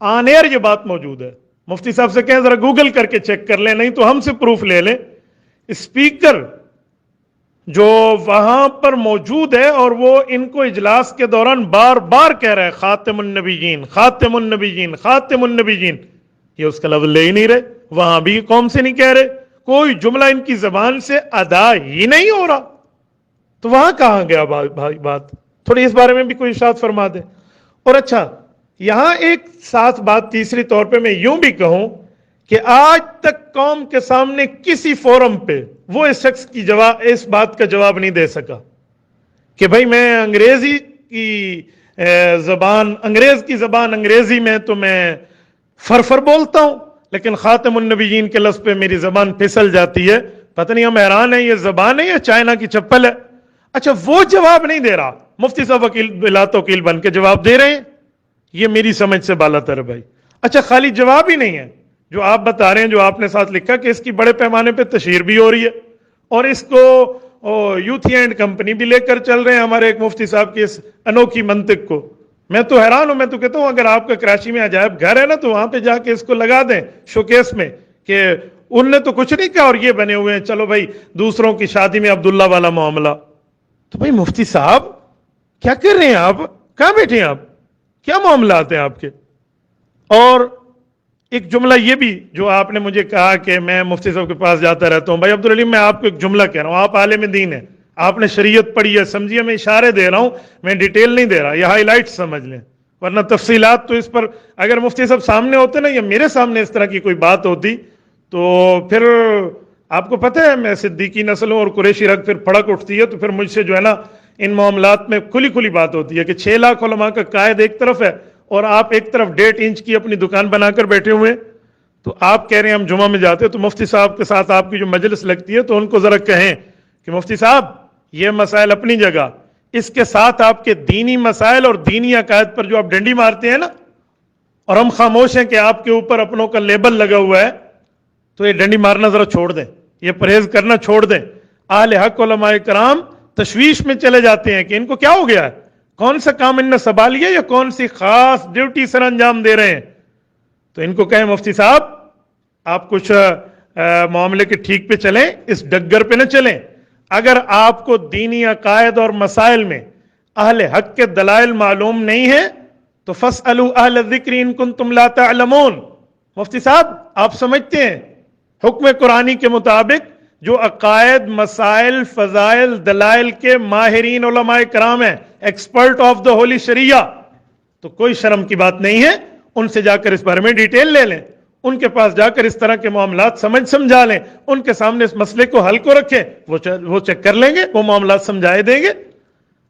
آن year یہ بات موجود ہے. مفتی صاحب سے کہیں ذرا گوگل کر کے چیک کر لیں، نہیں تو ہم سے پروف لے لیں. اسپیکر جو وہاں پر موجود ہے اور وہ ان کو اجلاس کے دوران بار بار کہہ رہا ہے خاتم النبیین خاتم النبیین خاتم النبیین، یہ اس کا لفظ لے ہی نہیں رہے. وہاں بھی قوم سے نہیں کہہ رہے، کوئی جملہ ان کی زبان سے ادا ہی نہیں ہو رہا. تو وہاں کہاں گیا بات؟ تھوڑی اس بارے میں بھی کوئی ارشاد فرما دے. اور اچھا یہاں ایک ساتھ بات تیسری طور پہ میں یوں بھی کہوں کہ آج تک قوم کے سامنے کسی فورم پہ وہ اس شخص کی اس بات کا جواب نہیں دے سکا کہ بھائی میں انگریز کی زبان انگریزی میں تو میں فرفر بولتا ہوں، لیکن خاتم النبیین کے لفظ پہ میری زبان پھسل جاتی ہے. پتہ نہیں ہم حیران ہیں یہ زبان ہے یا چائنا کی چپل ہے. اچھا وہ جواب نہیں دے رہا، مفتی صاحب وکیل بلا توکیل بن کے جواب دے رہے ہیں. یہ میری سمجھ سے بالا تر ہے بھائی. اچھا خالی جواب ہی نہیں ہے جو آپ بتا رہے ہیں، جو آپ نے ساتھ لکھا کہ اس کی بڑے پیمانے پہ تشہیر بھی ہو رہی ہے اور اس کو یوتھی اینڈ کمپنی بھی لے کر چل رہے ہیں ہمارے ایک مفتی صاحب کی اس انوکھی منطق کو. میں تو حیران ہوں. میں تو کہتا ہوں اگر آپ کا کراچی میں عجائب گھر ہے نا تو وہاں پہ جا کے اس کو لگا دیں شوکیس میں کہ ان نے تو کچھ نہیں کہا اور یہ بنے ہوئے ہیں، چلو بھائی دوسروں کی شادی میں عبداللہ والا معاملہ. تو بھائی مفتی صاحب کیا کر رہے ہیں آپ؟ کہاں بیٹھے ہیں آپ؟ کیا معاملات ہیں آپ کے؟ اور ایک جملہ یہ بھی جو آپ نے مجھے کہا کہ میں مفتی صاحب کے پاس جاتا رہتا ہوں. بھائی عبدالعلیم میں آپ کو ایک جملہ کہہ رہا ہوں، آپ عالم دین ہیں، آپ نے شریعت پڑھی ہے، سمجھیے میں اشارے دے رہا ہوں، میں ڈیٹیل نہیں دے رہا، یہ ہائی لائٹ سمجھ لیں، ورنہ تفصیلات تو اس پر اگر مفتی صاحب سامنے ہوتے نا یا میرے سامنے اس طرح کی کوئی بات ہوتی تو پھر آپ کو پتہ ہے میں صدیقی نسل ہوں اور قریشی رگ پھر پھڑک اٹھتی ہے، تو پھر مجھ سے جو ہے نا ان معاملات میں کھلی بات ہوتی ہے کہ 6 لاکھ علماء کا قائد ایک طرف ہے اور آپ ایک طرف 1.5 انچ کی اپنی دکان بنا کر بیٹھے ہوئے. تو آپ کہہ رہے ہیں ہم جمعہ میں جاتے تو مفتی صاحب کے ساتھ آپ کی جو مجلس لگتی ہے تو ان کو ذرا کہیں کہ مفتی صاحب یہ مسائل اپنی جگہ، اس کے ساتھ آپ کے دینی مسائل اور دینی عقائد پر جو آپ ڈنڈی مارتے ہیں نا اور ہم خاموش ہیں کہ آپ کے اوپر اپنوں کا لیبل لگا ہوا ہے، تو یہ ڈنڈی مارنا ذرا چھوڑ دیں، یہ پرہیز کرنا چھوڑ دیں. اہل حق علماء کرام تشویش میں چلے جاتے ہیں کہ ان کو کیا ہو گیا ہے، کون سا کام ان نے سنبھالیا یا کون سی خاص ڈیوٹی سر انجام دے رہے ہیں. تو ان کو کہیں مفتی صاحب آپ کچھ معاملے کے ٹھیک پہ چلیں، اس ڈگر پہ نہ چلیں. اگر آپ کو دینی عقائد اور مسائل میں اہل حق کے دلائل معلوم نہیں ہیں تو فاسألوا اہل الذکر ان کنتم لا تعلمون. مفتی صاحب آپ سمجھتے ہیں حکم قرآنی کے مطابق جو عقائد مسائل فضائل دلائل کے ماہرین علماء کرام ہیں، ایکسپرٹ آف دا ہولی شریعہ، تو کوئی شرم کی بات نہیں ہے، ان سے جا کر اس بارے میں ڈیٹیل لے لیں، ان کے پاس جا کر اس طرح کے معاملات سمجھا لیں، ان کے سامنے اس مسئلے کو حل کو رکھیں، وہ چیک کر لیں گے، وہ معاملات سمجھائے دیں گے.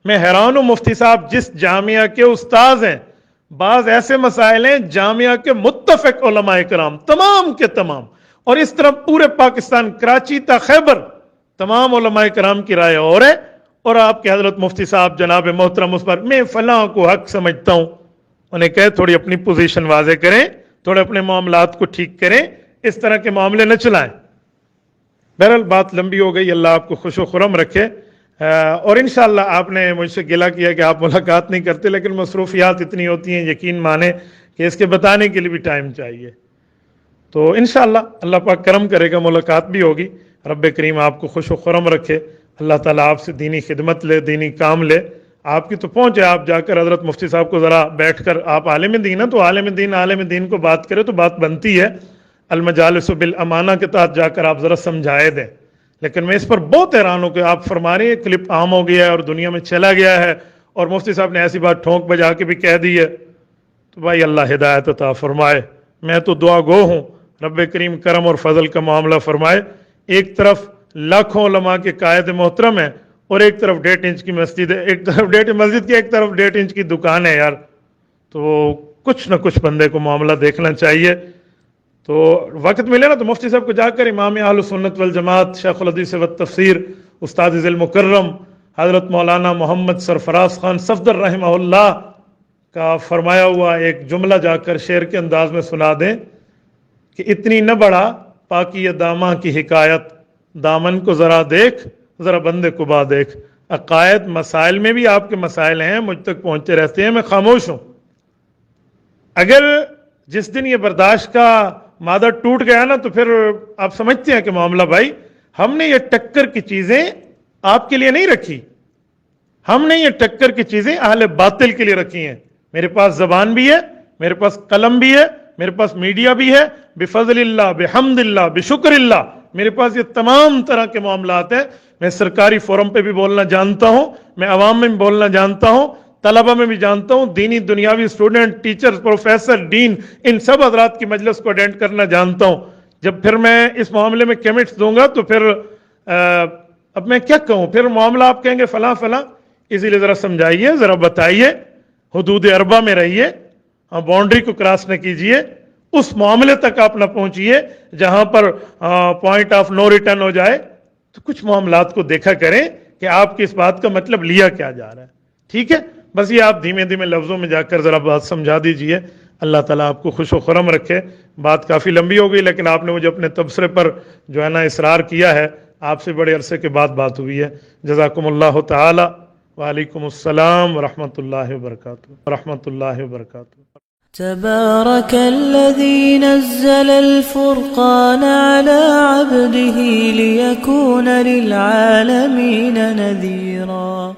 میں حیران ہوں مفتی صاحب جس جامعہ کے استاذ ہیں، بعض ایسے مسائل ہیں جامعہ کے متفق علماء کرام تمام کے تمام، اور اس طرح پورے پاکستان کراچی تا خیبر تمام علماء کرام کی رائے اور ہے، اور آپ کے حضرت مفتی صاحب جناب محترم اس پر میں فلاں کو حق سمجھتا ہوں. انہیں کہے تھوڑی اپنی پوزیشن واضح کریں، تھوڑے اپنے معاملات کو ٹھیک کریں، اس طرح کے معاملے نہ چلائیں. بہرحال بات لمبی ہو گئی، اللہ آپ کو خوش و خرم رکھے. اور انشاءاللہ آپ نے مجھ سے گلہ کیا کہ آپ ملاقات نہیں کرتے، لیکن مصروفیات اتنی ہوتی ہیں یقین مانیں کہ اس کے بتانے کے لیے بھی ٹائم چاہیے. تو انشاءاللہ اللہ پاک کرم کرے گا، ملاقات بھی ہوگی. رب کریم آپ کو خوش و خرم رکھے، اللہ تعالیٰ آپ سے دینی خدمت لے، دینی کام لے. آپ کی تو پہنچے، آپ جا کر حضرت مفتی صاحب کو ذرا بیٹھ کر، آپ عالم دین ہیں تو عالم دین کو بات کرے تو بات بنتی ہے. المجالس بالامانہ کے تحت جا کر آپ ذرا سمجھائے دیں. لیکن میں اس پر بہت حیران ہوں کہ آپ فرما رہے ہیں کلپ عام ہو گیا ہے اور دنیا میں چلا گیا ہے، اور مفتی صاحب نے ایسی بات ٹھونک بجا کے بھی کہہ دی ہے. تو بھائی اللہ ہدایت عطا فرمائے. میں تو دعا گو ہوں رب کریم کرم اور فضل کا معاملہ فرمائے. ایک طرف لاکھوں علماء کے قائد محترم ہیں اور ایک طرف 1.5 انچ کی مسجد ہے، ایک طرف 1.5 مسجد کی، ایک طرف 1.5 انچ کی دکان ہے یار. تو کچھ نہ کچھ بندے کو معاملہ دیکھنا چاہیے. تو وقت ملے نا تو مفتی صاحب کو جا کر امام اہل سنت والجماعت شیخ الحدیث والتفسیر استاد ذی المکرم حضرت مولانا محمد سرفراز خان صفدر رحمہ اللہ کا فرمایا ہوا ایک جملہ جا کر شعر کے انداز میں سنا دیں کہ اتنی نہ بڑھا پاکی داماں کی حکایت، دامن کو ذرا دیکھ ذرا بندے کو با دیکھ. عقائد مسائل میں بھی آپ کے مسائل ہیں، مجھ تک پہنچتے رہتے ہیں، میں خاموش ہوں. اگر جس دن یہ برداشت کا مادہ ٹوٹ گیا نا تو پھر آپ سمجھتے ہیں کہ معاملہ بھائی ہم نے یہ ٹکر کی چیزیں آپ کے لیے نہیں رکھی، ہم نے یہ ٹکر کی چیزیں اہل باطل کے لیے رکھی ہیں۔ میرے پاس زبان بھی ہے، میرے پاس قلم بھی ہے، میرے پاس میڈیا بھی ہے، بفضل اللہ، بحمد اللہ، بشکر اللہ، میرے پاس یہ تمام طرح کے معاملات ہیں۔ میں سرکاری فورم پہ بھی بولنا جانتا ہوں، میں عوام میں بھی بولنا جانتا ہوں، طلبہ میں بھی جانتا ہوں، دینی دنیاوی اسٹوڈنٹ، ٹیچر، پروفیسر، ڈین، ان سب حضرات کی مجلس کو اٹینڈ کرنا جانتا ہوں۔ جب پھر میں اس معاملے میں کمنٹس دوں گا تو پھر اب میں کیا کہوں، پھر معاملہ آپ کہیں گے فلاں فلاں، اسی لیے ذرا سمجھائیے، ذرا بتائیے، حدود اربع میں رہیے، باؤنڈری کو کراس نہ کیجئے، اس معاملے تک آپ نہ پہنچیے جہاں پر پوائنٹ آف نو ریٹرن ہو جائے۔ تو کچھ معاملات کو دیکھا کریں کہ آپ کی اس بات کا مطلب لیا کیا جا رہا ہے، ٹھیک ہے؟ بس یہ آپ دھیمے دھیمے لفظوں میں جا کر ذرا بات سمجھا دیجئے۔ اللہ تعالیٰ آپ کو خوش و خرم رکھے۔ بات کافی لمبی ہو گئی لیکن آپ نے مجھے اپنے تبصرے پر جو ہے نا اصرار کیا ہے، آپ سے بڑے عرصے کے بعد بات ہوئی ہے۔ جزاکم اللہ تعالی۔ وعلیکم السلام ورحمۃ اللہ وبرکاتہ۔ تبارك الذي نزل الفرقان على عبده ليكون للعالمين نذيرا